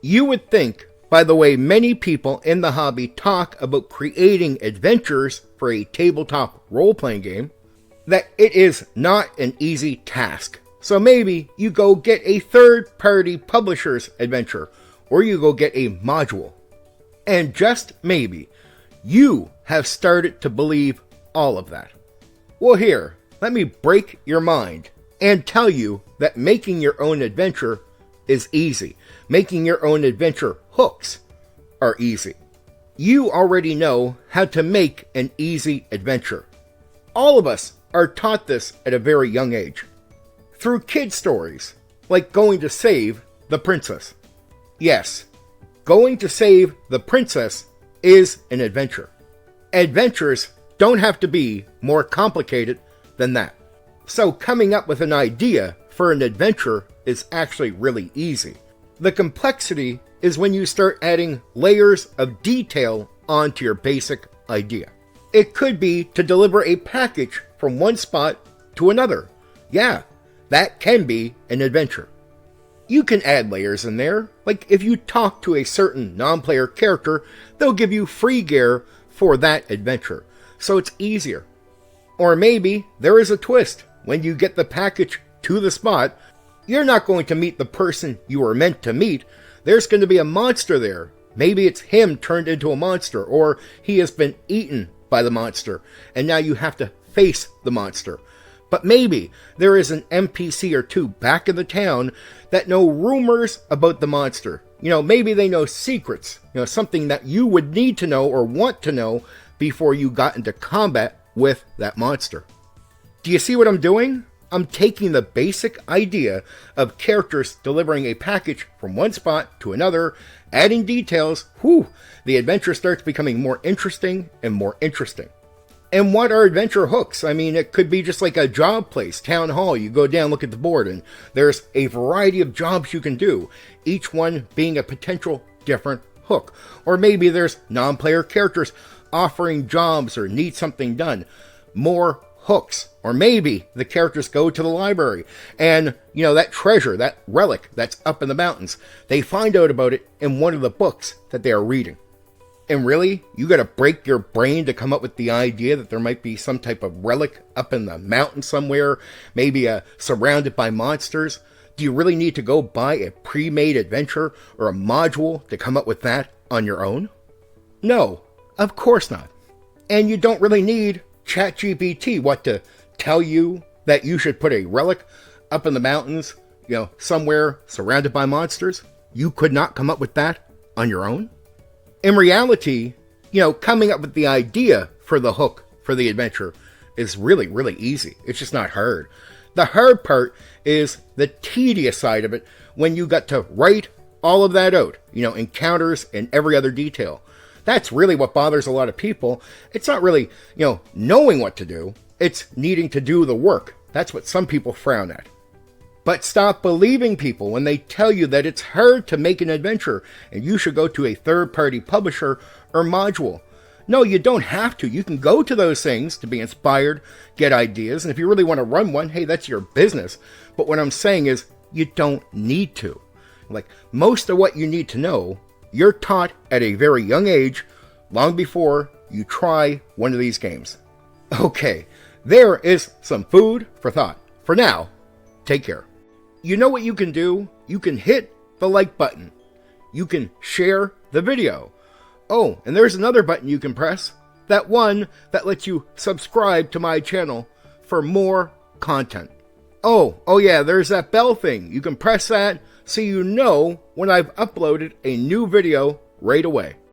You would think, by the way many people in the hobby talk about creating adventures for a tabletop role-playing game, that it is not an easy task. So maybe you go get a third-party publisher's adventure, or you go get a module. And just maybe, you have started to believe all of that. Well, here, let me break your mind and tell you that making your own adventure is easy. Making your own adventure hooks are easy. You already know how to make an easy adventure. All of us are taught this at a very young age. Through kid stories, like going to save the princess. Yes, going to save the princess is an adventure. Adventures don't have to be more complicated than that. So coming up with an idea for an adventure is actually really easy. The complexity is when you start adding layers of detail onto your basic idea. It could be to deliver a package from one spot to another. Yeah, that can be an adventure. You can add layers in there, like if you talk to a certain non-player character, they'll give you free gear for that adventure, so it's easier. Or maybe there is a twist. When you get the package to the spot, you're not going to meet the person you were meant to meet. There's going to be a monster there. Maybe it's him turned into a monster, or he has been eaten by the monster, and now you have to face the monster. But maybe there is an NPC or two back in the town that know rumors about the monster. Maybe they know secrets, something that you would need to know or want to know before you got into combat with that monster. Do you see what I'm doing? I'm taking the basic idea of characters delivering a package from one spot to another, adding details. The adventure starts becoming more interesting and more interesting. And what are adventure hooks? I mean, it could be just like a job place, town hall. You go down, look at the board, and there's a variety of jobs you can do, each one being a potential different hook. Or maybe there's non-player characters offering jobs or need something done. More hooks. Or maybe the characters go to the library and, that treasure, that relic that's up in the mountains, they find out about it in one of the books that they are reading. And really, you gotta break your brain to come up with the idea that there might be some type of relic up in the mountain somewhere, maybe surrounded by monsters. Do you really need to go buy a pre-made adventure or a module to come up with that on your own? No, of course not. And you don't really need ChatGPT, to tell you that you should put a relic up in the mountains, somewhere surrounded by monsters. You could not come up with that on your own. In reality, coming up with the idea for the hook for the adventure is really, really easy. It's just not hard. The hard part is the tedious side of it when you got to write all of that out, encounters and every other detail. That's really what bothers a lot of people. It's not really, knowing what to do. It's needing to do the work. That's what some people frown at. But stop believing people when they tell you that it's hard to make an adventure and you should go to a third-party publisher or module. No, you don't have to. You can go to those things to be inspired, get ideas, and if you really want to run one, hey, that's your business. But what I'm saying is you don't need to. Like, most of what you need to know, you're taught at a very young age, long before you try one of these games. Okay, there is some food for thought. For now, take care. You know what you can do? You can hit the like button. You can share the video. Oh, and there's another button you can press. That one that lets you subscribe to my channel for more content. Oh yeah, there's that bell thing. You can press that so you know when I've uploaded a new video right away.